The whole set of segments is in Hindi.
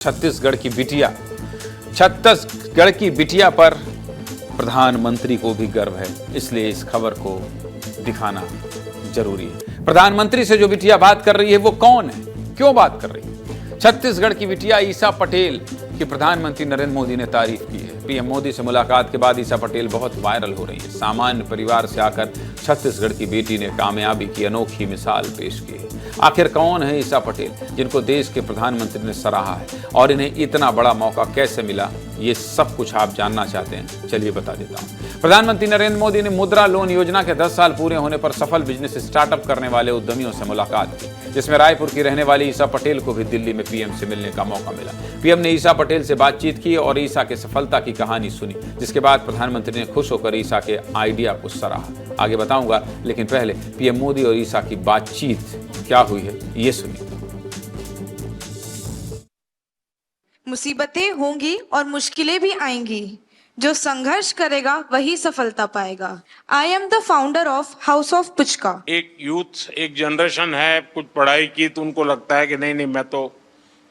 छत्तीसगढ़ की बिटिया पर प्रधानमंत्री को भी गर्व है, इसलिए इस खबर को दिखाना जरूरी है। प्रधानमंत्री से जो बिटिया बात कर रही है वो कौन है, क्यों बात कर रही है? छत्तीसगढ़ की बिटिया ईसा पटेल की प्रधानमंत्री नरेंद्र मोदी ने तारीफ की है। पीएम मोदी से मुलाकात के बाद ईसा पटेल बहुत वायरल हो रही है। सामान्य परिवार से आकर छत्तीसगढ़ की बेटी ने कामयाबी की अनोखी मिसाल पेश की है। आखिर कौन है ईसा पटेल, जिनको देश के प्रधानमंत्री ने सराहा है, और इन्हें इतना बड़ा मौका कैसे मिला, ये सब कुछ आप जानना चाहते हैं। चलिए बता देता हूं। प्रधानमंत्री नरेंद्र मोदी ने मुद्रा लोन योजना के 10 साल पूरे होने पर सफल बिजनेस स्टार्टअप करने वाले उद्यमियों से मुलाकात की, जिसमें रायपुर की रहने वाली ईसा पटेल को भी दिल्ली में पीएम से मिलने का मौका मिला। पीएम ने ईसा पटेल से बातचीत की और ईसा के सफलता की कहानी सुनी, जिसके बाद प्रधानमंत्री ने खुश होकर ईसा के आइडिया को सराहा। आगे बताऊंगा, लेकिन पहले पीएम मोदी और ईसा की बातचीत क्या हुई है, ये सुनिए। मुसीबतें होंगी और मुश्किलें भी आएंगी। जो संघर्ष करेगा वही सफलता पाएगा। I am the founder of house of puchka. एक यूथ, एक जनरेशन है, कुछ पढ़ाई की तो उनको लगता है कि नहीं मैं तो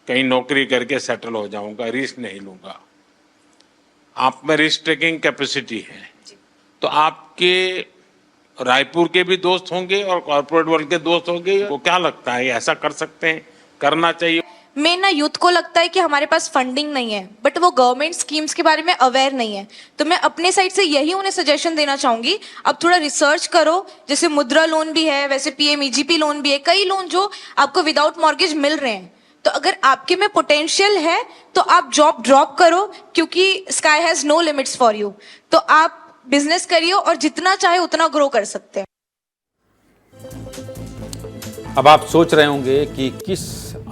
कहीं नौकरी करके सेटल हो जाऊंगा, रिस्क नहीं लूंगा। आप में रिस्क टेकिंग कैपेसिटी है, तो आपके रायपुर के भी दोस्त होंगे और कॉर्पोरेट वर्ल्ड के दोस्त होंगे। वो क्या लगता है, ऐसा कर सकते हैं, करना चाहिए? मेन ना यूथ को लगता है कि हमारे पास फंडिंग नहीं है, बट वो गवर्नमेंट स्कीम्स के बारे में अवेयर नहीं है। तो मैं अपने साइड से यही उन्हें सजेशन देना चाहूंगी, अब थोड़ा रिसर्च करो। जैसे मुद्रा लोन भी है, वैसे पीएमईजीपी लोन भी है, कई लोन जो आपको विदाउट मॉर्गेज मिल रहे हैं। तो अगर आपके में पोटेंशियल है तो आप जॉब ड्रॉप करो, क्योंकि sky has no limits for you. तो आप बिजनेस करिए और जितना चाहे उतना ग्रो कर सकते हैं। अब आप सोच रहे होंगे कि किस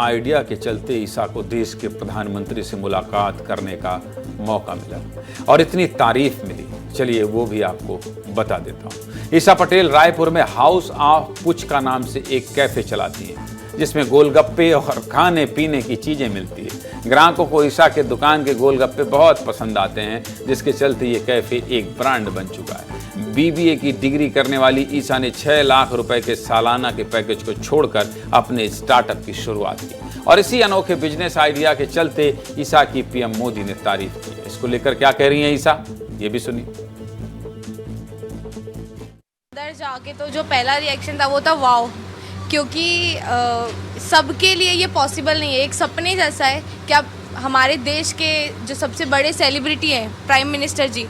आइडिया के चलते ईसा को देश के प्रधानमंत्री से मुलाकात करने का मौका मिला और इतनी तारीफ मिली। चलिए वो भी आपको बता देता हूं। ईसा पटेल रायपुर में हाउस ऑफ पुचका नाम से एक कैफे चलाती हैं, जिसमें गोलगप्पे और खाने पीने की चीजें मिलती है। ग्राहकों को ईसा के दुकान के गोलगप्पे बहुत पसंद आते हैं, जिसके चलते ये कैफे एक ब्रांड बन चुका है। बीबीए की डिग्री करने वाली ईसा ने 6 लाख रुपए के सालाना के पैकेज को छोड़कर अपने स्टार्टअप की शुरुआत की, और इसी अनोखे बिजनेस आइडिया के चलते ईसा की पीएम मोदी ने तारीफ की। इसको लेकर क्या कह रही हैं ईसा, ये भी सुनिए। अंदर जाके तो जो पहला रिएक्शन था वो था वाओ, क्योंकि सबके लिए ये पॉसिबल नहीं है। एक सपने जैसा है कि आप हमारे देश के जो सबसे बड़े सेलिब्रिटी हैं, प्राइम मिनिस्टर जी,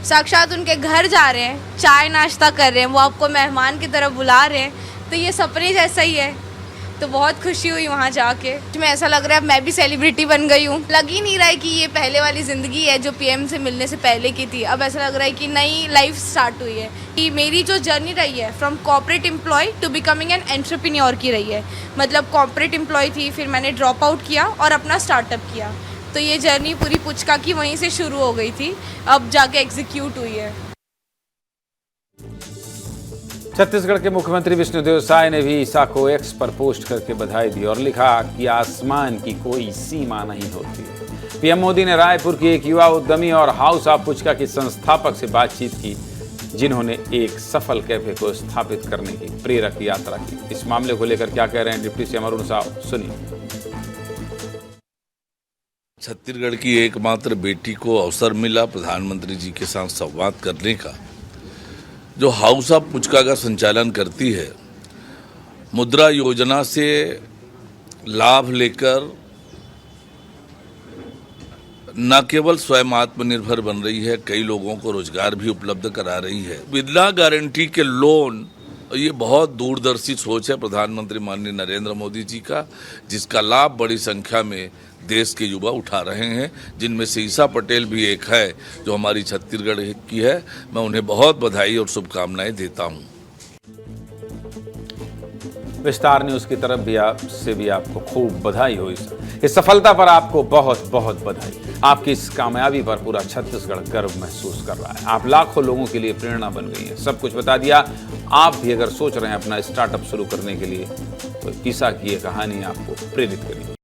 साक्षात उनके घर जा रहे हैं, चाय नाश्ता कर रहे हैं, वो आपको मेहमान की तरह बुला रहे हैं। तो ये सपने जैसा ही है। तो बहुत खुशी हुई वहाँ जाके। मैं ऐसा लग रहा है मैं भी सेलिब्रिटी बन गई हूँ। लग ही नहीं रहा है कि ये पहले वाली ज़िंदगी है जो पीएम से मिलने से पहले की थी। अब ऐसा लग रहा है कि नई लाइफ स्टार्ट हुई है। कि मेरी जो जर्नी रही है from corporate employ to becoming an entrepreneur की रही है। मतलब कॉर्पोरेट एम्प्लॉय थी, फिर मैंने ड्रॉप आउट किया और अपना स्टार्टअप किया। तो ये जर्नी पूरी पुचका की वहीं से शुरू हो गई थी, अब जाके एग्जीक्यूट हुई है। छत्तीसगढ़ के मुख्यमंत्री विष्णुदेव साय ने भी ईसा को एक्स पर पोस्ट करके बधाई दी और लिखा कि आसमान की कोई सीमा नहीं होती। पीएम मोदी ने रायपुर की एक युवा उद्यमी और हाउस ऑफ पुचका की संस्थापक से बातचीत की, जिन्होंने एक सफल कैफे को स्थापित करने की प्रेरक यात्रा की। इस मामले को लेकर क्या कह रहे हैं डिप्टी सीएम अरुण साव, सुनिए। छत्तीसगढ़ की एकमात्र बेटी को अवसर मिला प्रधानमंत्री जी के साथ संवाद करने का, जो हाउस ऑफ पुचका का संचालन करती है। मुद्रा योजना से लाभ लेकर न केवल स्वयं आत्मनिर्भर बन रही है, कई लोगों को रोजगार भी उपलब्ध करा रही है बिना गारंटी के लोन। ये बहुत दूरदर्शी सोच है प्रधानमंत्री माननीय नरेंद्र मोदी जी का, जिसका लाभ बड़ी संख्या में देश के युवा उठा रहे हैं, जिनमें से ईसा पटेल भी एक है जो हमारी छत्तीसगढ़ की है। मैं उन्हें बहुत बधाई और शुभकामनाएं देता हूं। विस्तार न्यूज की तरफ भी आपको खूब बधाई हो। इस सफलता पर आपको बहुत बहुत बधाई। आपकी इस कामयाबी पर पूरा छत्तीसगढ़ गर्व महसूस कर रहा है। आप लाखों लोगों के लिए प्रेरणा बन गई हैं। सब कुछ बता दिया। आप भी अगर सोच रहे हैं अपना स्टार्टअप शुरू करने के लिए, तो ईसा की ये कहानी आपको प्रेरित करेगी।